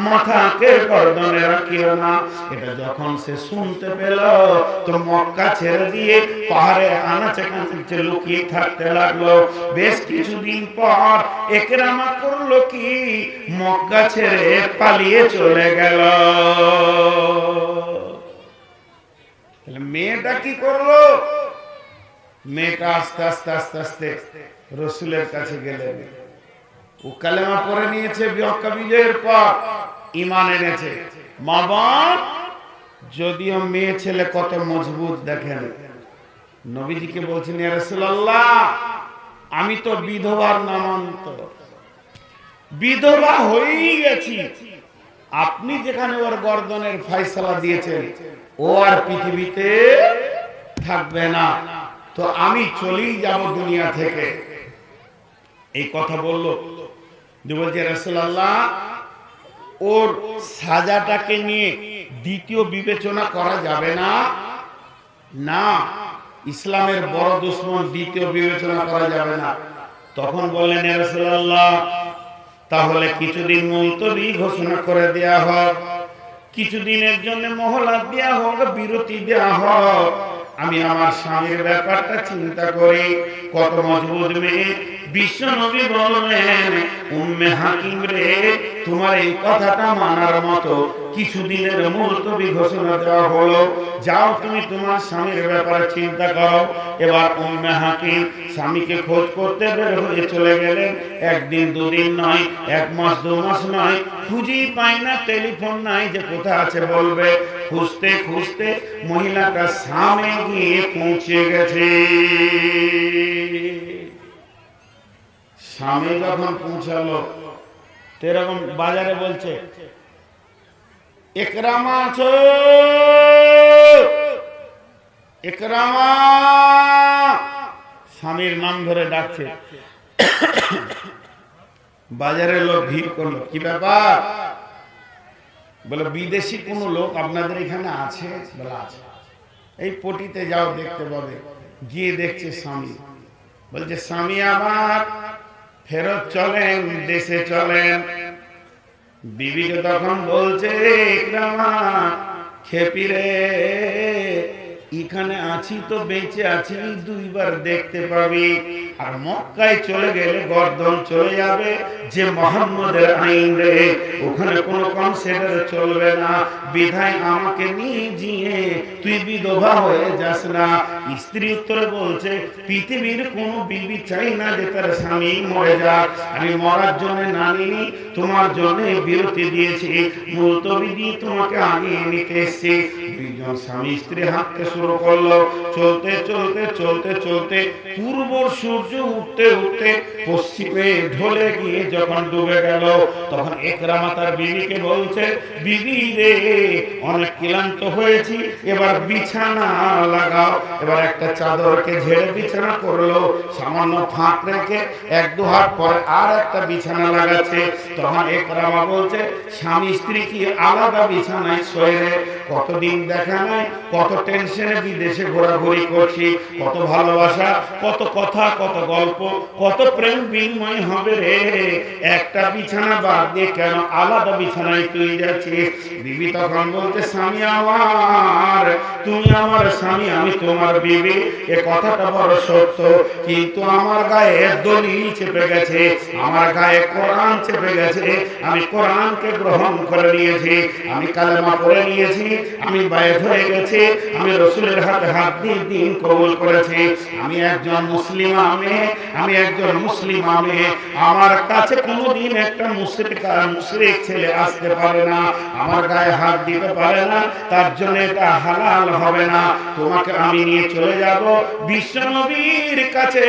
S1: মাথাকে গর্দনে রাখিও না। এটা যখন সে শুনতে পেল তো মক্কা ছেড়ে দিয়ে পাহাড়ে আনাচে কানাচে লুকিয়ে থাকতে লাগলো। বেশ কিছুদিন পর ইকরামা করলো কি, মক্কা ছেড়ে পালিয়ে চলে গেল। মেয়েটা কি করলো? মেয়েটা আস্তে আস্তে আস্তে আস্তে রসুলের কাছে গেলেন। ও কালেমা পড়ে নিয়েছে মক্কা বিজয়ের পর, ঈমান এনেছে। মা বাপ যদিও মেয়ে ছেলে কত মজবুত দেখেন, নবীজিকে বলছেন, ইয়া রাসূলুল্লাহ আমি তো বিধবার নামান্ত, বিধবা হয়েই গেছি। আপনি যেখানে ওর গর্দনের ফয়সালা দিয়েছেন, ও আর পৃথিবীতে থাকবে না, তো আমি চলেই যাব দুনিয়া থেকে। এই কথা বললো। যে বলছে রাসূলুল্লাহ ওর সাজাটাকে নিয়ে দ্বিতীয় বিবেচনা করা যাবে না? না, ইসলামের বড় দুশমন, দ্বিতীয় বিবেচনা করা যাবে না। তখন বললেন, ইয়া রাসূলুল্লাহ তাহলে কিছুদিন মুলতবি ঘোষণা করে দেয়া হোক, কিছুদিনের জন্য মহলাত দেয়া হোক, বিরতি দেয়া হোক। আমি আমার স্বামীর ব্যাপারটা চিন্তা করি। কত মজবুত মেয়ে। বিশ্ব নবী বললেন, উম্মে হাকিম রে, তোমার এই কথাটা মানার মতো কিছুদিনের মুলতবি ঘোষণা দেওয়া হলো। যাও তুমি তোমার স্বামীর ব্যাপারে চিন্তা করো। এবার উম্মে হাকিম স্বামীকে খোঁজ করতে বের হয়ে চলে গেলেন। একদিন দুদিন নয়, 1 মাস 2 মাস নয়, খুঁজেই পায় না, টেলিফোন নাই যে কোথায় আছে বলবে। খুঁজতে খুঁজতে মহিলাটা সামনে গিয়ে পৌঁছে গেছে। স্বামী যখন পৌঁছালো, এরকম বাজারে বলছে, ইকরামা আছো? ইকরামা, স্বামীর নাম ধরে ডাকছে। বাজারের লোক ভিড় করলো, কি ব্যাপার? বলে বিদেশি কোন লোক আপনাদের এখানে আছে? বলে আছে। এই পটিতে যাও, দেখতে পাবে। গিয়ে দেখছে স্বামী। বলছে, স্বামী আবার ফেরত চলেন, দেশে চলেন। বিবিকে তখন বলছে, ইকরামা খেপি রে, এখানে আছি তো বেঁচে আছি, 2 বার দেখতে পাবি। আর মক্কায় চলে গেলে গর্দন চলে যাবে, যে মুহাম্মদের আইন রে, ওখানে কোনো কনসিডার চলবে না। বিধায় আমাকে নিয়ে তুই বিধবা হয়ে যাস না। স্ত্রী উত্তরে বলছে, পৃথিবীর কোন বিবি চাই না যে তার স্বামী মরে যাক। আমি মরার জন্য না নিনি, তোমার জন্য বিরতি দিয়েছি, মুলতবি দিয়ে তোমাকে আগিয়ে নিতে এসেছি। দুইজন স্বামী স্ত্রী হাঁটতে শুরু করলো। চলতে চলতে চলতে চলতে পূর্ব সূর্য উঠতে উঠতে পশ্চিমে ঢলে গিয়ে যখন ডুবে গেল, তখন ইকরামা তার বিবিকে বলছে, বিবি রে, অনেক ক্লান্ত হয়েছি, এবার বিছানা লাগাও। এবার একটা চাদরকে ঝেড়ে বিছানা করলো, সামান্য ফাঁক রেখে এক দু হাত পরে আর একটা বিছানা লাগাচ্ছে। তখন ইকরামা বলছে, স্বামী স্ত্রী কি আলাদা বিছানায় শোয় রে? কতদিন দেখা নাই, কত টেনশনে বিদেশে ঘোরাঘুরি করছি, কত ভালোবাসা, কত কথা, কত গল্প, কত প্রেম বিনিময় হবে রে, একটা বিছানা বাদ দিয়ে কেন আলাদা বিছানায় তুই যাচ্ছিস? বিবি তখন বলতে, স্বামী আমার, তুমি আমার স্বামী, আমি তোমার বিবি, এ কথাটা বড় সত্য, কিন্তু আমার গায়ে দলিল চেপে গেছে, আমার গায়ে কোরআন চেপে গেছে। আমি কোরআনকে গ্রহণ করে নিয়েছি, আমি কালেমা পড়ে নিয়েছি, আমি বায়াত হয়ে গেছি, আমি রাসূলের হাতে হাত দিয়ে দ্বীন কবুল করেছি, আমি একজন মুসলিমা মেয়ে, আমি একজন মুসলিমা মেয়ে। আমার কাছে কোনোদিন একটা মুশরিক ছেলে আসতে পারে না, আমার গায়ে হাত দিতে পারে না, তার জন্য এটা হালাল হবে না। তোমাকে আমি নিয়ে চলে যাব বিশ্ব নবীর কাছে,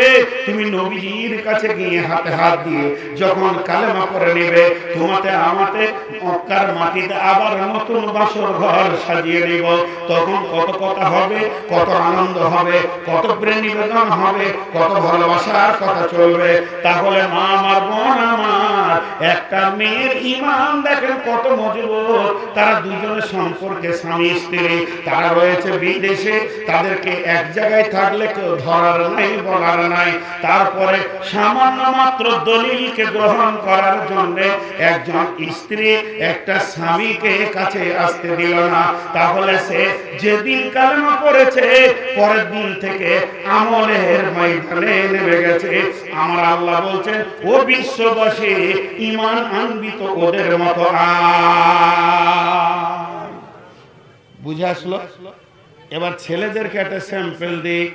S1: তুমি নবীজির কাছে গিয়ে হাতে হাত দিয়ে যখন কালেমা পড়ে নেবে, তোমাতে আমাতে মক্কার মাটিতে আবার নতুন বাসর ঘর সাজিয়ে নেব। তখন কত কথা হবে, কত আনন্দ হবে, কত প্রেম নিবেদন হবে, কত ভালোবাসার কথা চলবে। তাহলে মা আমার, বোন আমার, একটা মেয়ের ঈমান দেখেন কত মজবুত। তারা দুজনের সম্পর্কে স্বামী স্ত্রী, তারা রয়েছে বিদেশে, তাদেরকে এক জায়গায় থাকলে কেউ ধরার নাই, বলার নাই। তারপরে সামান্য মাত্র দলিলকে গ্রহণ করার জন্য একজন স্ত্রী একটা স্বামীকে কাছে আসতে দিল না। তাহলে সে যেদিন কালেমা পড়েছে, পরের দিন থেকে আমলের ময়দানে নেমে গেছে। আমার আল্লাহ বলছেন, ও বিশ্ববাসী, ঈমান আনবি তো ওদের মতো আয়। বুঝে আসলো? এবার ছেলেদেরকে একটা স্যাম্পল দিই।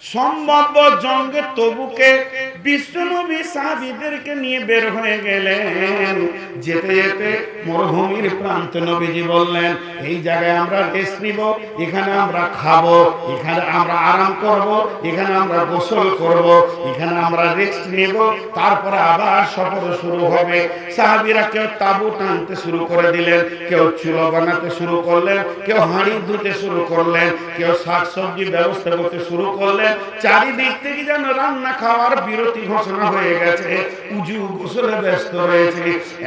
S1: সম্ভাব্য জঙ্গে তবুকে বিশ্বনবী সাহাবীদেরকে নিয়ে বের হয়ে গেলেন। যেতে যেতে মরুভূমির প্রান্তে নবীজি বললেন, এই জায়গায় আমরা রেস্ট নিব, এখানে আমরা খাবো, এখানে আমরা আরাম করব, এখানে আমরা গোসল করব, এখানে আমরা রেস্ট নিব, তারপরে আবার সফর শুরু হবে। সাহাবীরা কেউ তাবু টানতে শুরু করে দিলেন, কেউ চুলো বানাতে শুরু করলেন, কেউ হাঁড়ি ধুতে শুরু করলেন, কেউ শাকসবজি ব্যবস্থা করতে শুরু করলেন। চারিদিক থেকে যেন রান্না খাওয়ার বিরতি ঘোষণা হয়ে গেছে, উজু গোসলে ব্যস্ত রয়েছে।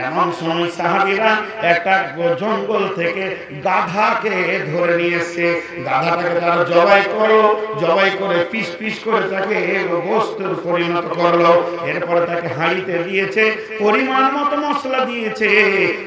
S1: এমন সময় সাহাবীরা একটা জঙ্গল থেকে গাধাকে ধরে নিয়ে এসে গাধাটাকে তারা জবাই করলো, জবাই করে পিস পিস করে তাকে গোশতের পরিণত করলো। এরপরে তাকে হাঁড়িতে দিয়েছে, পরিমাণ মতো মশলা দিয়েছে।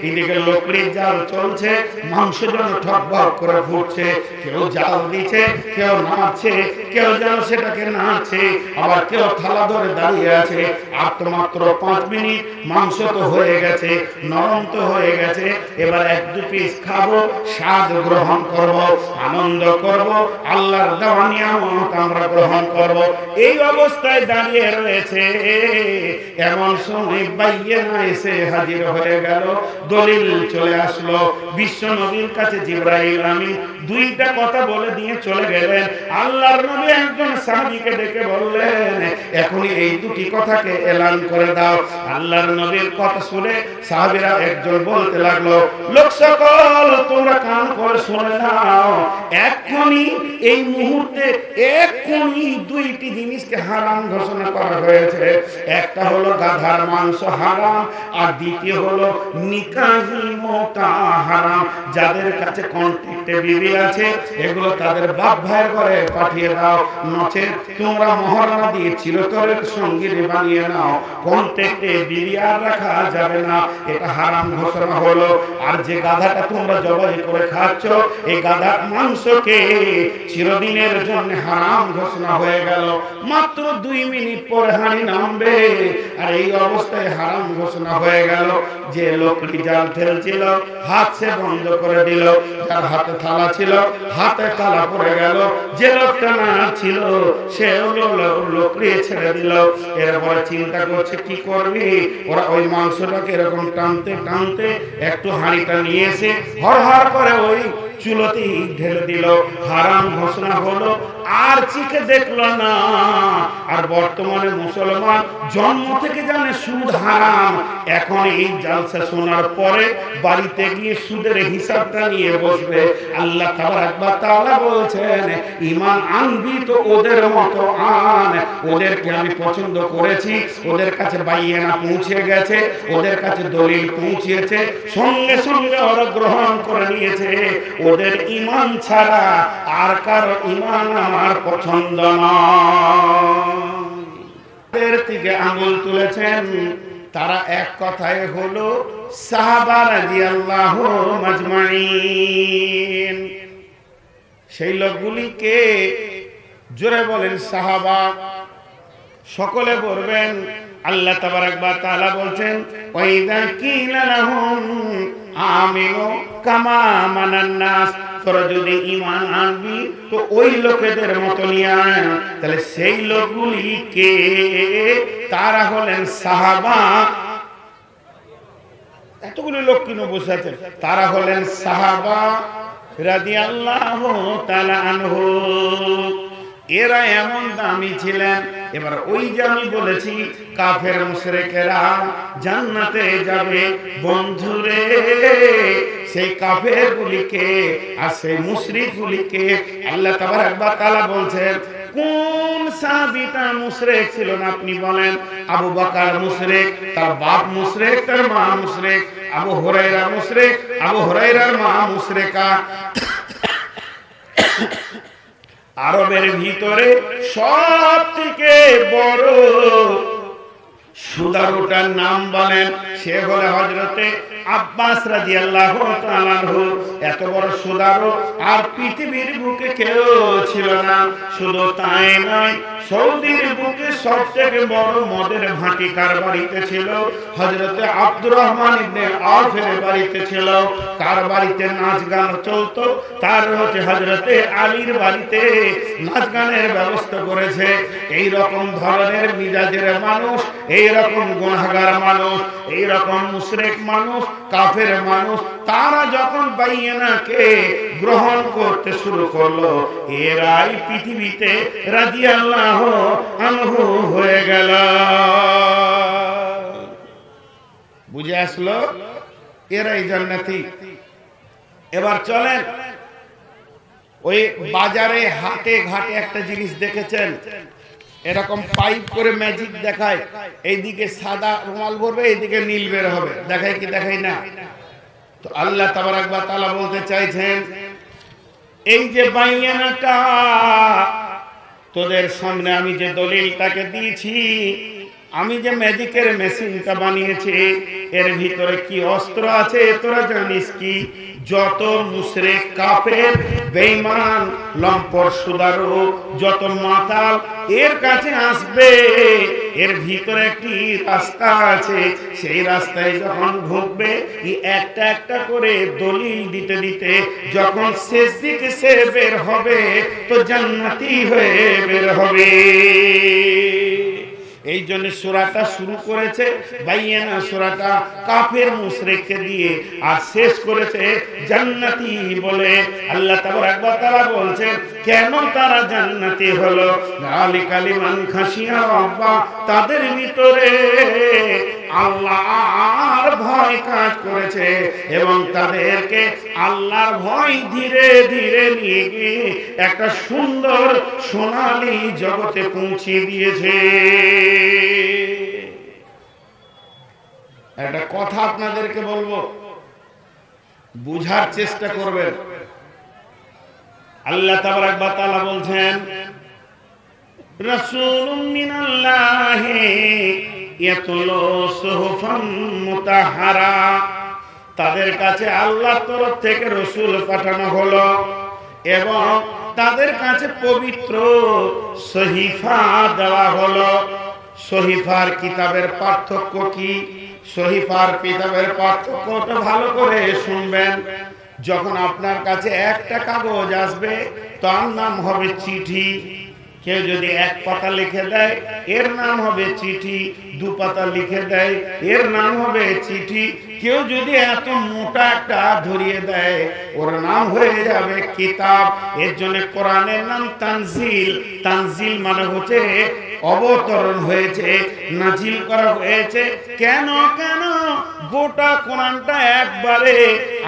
S1: এদিকে লকড়ির জাল চলছে, মাংস যেন ঠকবক করে ফুটছে, কেউ জাল দিচ্ছে, কেউ নাচছে, কেউ যেন সেটাকে নাচছে, আবার কেউ থালা ধরে দাঁড়িয়ে আছে। আর তো মাত্র 5 মিনিট, মাংস তো হয়ে গেছে, নরম তো হয়ে গেছে, এবার এক দু পিস খাবো, স্বাদ গ্রহণ করব, আনন্দ করব, আল্লাহর দেওয়া নিয়ামত আমরা গ্রহণ করব। এই অবস্থায় দাঁড়িয়ে রয়েছে। এমন সময় বাইয়েনা এসে হাজির হয়ে গেল, দলিল চলে আসলো। বিশ্ব নবীর কাছে জিবরাইল আমিন দুইটা কথা বলে দিয়ে চলে গেলেন। আল্লাহর নবী একজন সাহাবীকে ডেকে বললেন, এখনই এই দুটি কথাকে এলান করে দাও। আল্লাহর নবীর কথা শুনে সাহাবীরা একজন বলতে লাগলো, লোক সকল তোমরা কান করে শুনে নাও, এখনই এই মুহূর্তে এখনই দুইটি জিনিসকে হারাম ঘোষণা করা হয়েছে। একটা হলো গাধার মাংস হারাম, আর দ্বিতীয় হলো নিকাহি মোতা হারাম। যাদের কাছে কন্ট্যাক্টে বিবি আছে, এগুলো তাদের বাপ ভাইয়ের ঘরে পাঠিয়ে দাও, নচে তোমরা মোহর না দিয়ে চিরতরের সঙ্গী বানিয়ে নাও, কন্ট্রাক্টে বিরিয়ার রাখা যাবে না, এটা হারাম ঘোষণা হলো। আর যে গাধাটা তোমরা জবাই করে খাচ্ছ, এই গাধার মাংসকে চিরদিনের জন্য হারাম ঘোষণা হয়ে গেল। মাত্র 2 মিনিট পরে হাঁড়ি নামবে, আর এই অবস্থায় হারাম ঘোষণা হয়ে গেল। যে লোকটি জাল ফেলছিল হাত সে বন্ধ করে দিল, যার হাতে থালা ছিল হাতে থালা পড়ে গেল, যে লোকটা না ছিল সে লোকটি ছেড়ে দিল। এরপরে চিন্তা করছে কি করবি, ওরা ওই মাংসটাকে এরকম টানতে টানতে একটু হাঁড়িটা নিয়ে এসে হর করে ওই চুলোতেই ঢেলে দিল। হারাম ঘোষণা হলো, আর চিখে দেখলো না। আর বর্তমানে মুসলমান জন্ম থেকে জানে সুদ হারাম, এখন এই জালসা শোনার পরে বাড়িতে গিয়ে সুদের হিসাবটা নিয়ে বসবে। আল্লাহ তাবারক ওয়া তাআলা বলছেন, ঈমান আনবি তো ওদের মতো আন। ওদেরকে আমি পছন্দ করেছি, ওদের কাছে বাইয়ানা পৌঁছে গেছে, ওদের কাছে দলিল পৌঁছেছে, সঙ্গে সঙ্গে ওরা গ্রহণ করে নিয়েছে। ওদের ঈমান ছাড়া আর কারো ঈমান আমার পছন্দ নয়। এর থেকে আঙুল তুলেছেন তারা, এক কথায় হলো সাহাবা রাদিয়াল্লাহু মাজমাইন। সেই লোকগুলিকে জোরে বলেন সাহাবা। সকলে বলবেন। আল্লাহ তাবারক ওয়া তাআলা বলছেন, ওয়াইদা কিনা লাহুম আমিনু কামা আমানান নাস, তোরা যদি ঈমান আনবি তো ওই লোকেদের মতো নিয়ে আয়। তাহলে সেই লোকগুলিকে তারা হলেন সাহাবা। এতগুলো লোক কেন বসে আছেন? তারা হলেন সাহাবা রাদিয়াল্লাহু তাআলা আনহু। এরা এমন দামি ছিলেন। এবার ওই যে আমি বলেছি কাফের মুশরিকেরা জান্নাতে যাবে, বন্ধুরে সেই কাফের গুলিকে আর সেই মুশরিক গুলিকে আল্লাহ তাবারক ওয়া তাআলা বলছেন, কোন সাহাবীটা মুশরিক ছিল না আপনি বলেন? আবু বকর মুশরিক, তার বাপ মুশরিক, তার মা মুশরিক। আবু হুরায়রা মুশরিক, আবু হুরায়রার মা মুশরিকা। আরবের ভিতরে সবথেকে বড় সুদারুটার নাম বলেন, সে হলো হযরতে আব্বাস রাদিয়াল্লাহু তাআলা আনহু। এত বড় সুদারু আর পৃথিবীর বুকে কেউ ছিল না। শুধু তাই নয়, সৌদির বুকে সবথেকে বড় মদের ভাটি কার বাড়িতে ছিল? হযরতে আব্দুর রহমান ইবনে আওফের বাড়িতে ছিল। কার বাড়িতে নাচ গান চলতো? তার হচ্ছে হযরতে আলীর বাড়িতে নাচ গানের ব্যবস্থা করেছে। এই রকম ধরনের মিজাজের মানুষ, এই রকম গুনাহগার মানুষ, এই রকম মুশরিক মানুষ, কাফের মানুষ, তারা যখন বাইয়ানাকে গ্রহণ করতে শুরু করলো, এরাই পৃথিবীতে রাদিয়াল্লাহু আনহু হয়ে গেল। বুঝে আসলো? এরাই জান্নাতি। এবার চলেন ওই বাজারে হাটে ঘাটে একটা জিনিস দেখেছেন, এরকম পাইপ করে ম্যাজিক দেখায়, এইদিকে সাদা রুমাল ভরবে, এইদিকে নীল বের হবে। দেখায় কি দেখাই না? তো আল্লাহ তাবারক ওয়া তাআলা বলতে চাইছেন, এই যে বাইয়ানাটা তোদের সামনে আমি যে দলিলটাকে দিয়েছি, আমি যে ম্যাজিকের মেশিনটা বানিয়েছি, এর ভিতরে কি অস্ত্র আছে তোরা জানিস কি? যত মুশরিক, কাফের, বেঈমান, লম্পট, সুদারু, যত মাতাল এর কাছে আসবে, এর ভিতরে একটি রাস্তা আছে। সেই রাস্তায় যখন ঢুকবে, একটা একটা করে দলিল দিতে দিতে যখন শেষ দিকে সে বের হবে, তো জান্নাতি হয়ে বের হবে। এই জন্য সূরাটা শুরু করেছে বাইয়ানা সূরাটা কাফের মুশরিককে দিয়ে, আর শেষ করেছে জান্নাতি বলে। আল্লাহ তাবারক ওয়া তাআলা বলছেন, কেন তারা জান্নাতি হলো? যালিকা লিমান খাশিয়া রাব্বা, তাদের ভিতরে আল্লাহর ভয় কাজ করেছে এবং তাদেরকে আল্লাহর ভয় ধীরে ধীরে নিয়ে গিয়ে একটা সুন্দর সোনালী জগতে পৌঁছে দিয়েছে। একটা কথা আপনাদেরকে বলবো, বুঝার চেষ্টা করবেন। আল্লাহ তাবারক ওয়া তাআলা বলছেন, রাসূলুম মিনাল্লাহি ইয়াতলু সুহুফাম মুতাহহারা, তাদের কাছে আল্লাহর তরফ থেকে রাসূল পাঠানো হলো এবং তাদের কাছে পবিত্র সহিফা দেওয়া হলো। সহিফার কিতাবের পার্থক্য কি? সহিফার কিতাবের পার্থক্যটা ভালো করে শুনবেন। যখন আপনার কাছে একটা কাগজ আসবে তার নাম হবে চিঠি। কেউ যদি এক পাতা লিখে দেয় এর নাম হবে চিঠি, দু পাতা লিখে দেয় এর নাম হবে চিঠি। কেউ যদি এত মোটা একটা ধরিয়ে দেয় ওর নাম হয়ে যাবে কিতাব। এর জন্য কোরআনের নাম তানজিল। তানজিল মানে হচ্ছে অবতরণ হয়েছে, নাজিল করা হয়েছে। কেন কেন গোটা কোরআনটা একবারে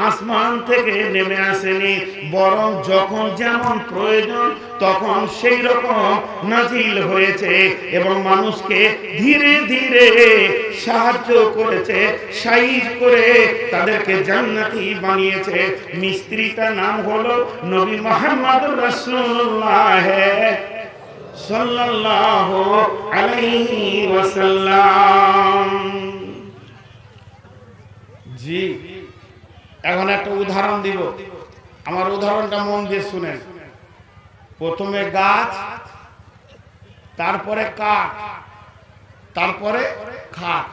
S1: আসমান থেকে নেমে আসেনি, বরং যখন যেমন প্রয়োজন তখন সেই রকম নাজিল হয়েছে এবং মানুষকে ধীরে ধীরে সাহায্য করেছে, সাইজ করে তাদেরকে জান্নাতি বানিয়েছে। মিস্ত্রিটার নাম হলো নবী মুহাম্মদুর রাসূলুল্লাহ সাল্লাল্লাহু আলাইহি ওয়াসাল্লাম। জি, এখন একটা উদাহরণ দিব। আমার উদাহরণটা মন দিয়ে শুনেন। প্রথমে গাছ, তারপরে কাঠ, তারপরে খাট।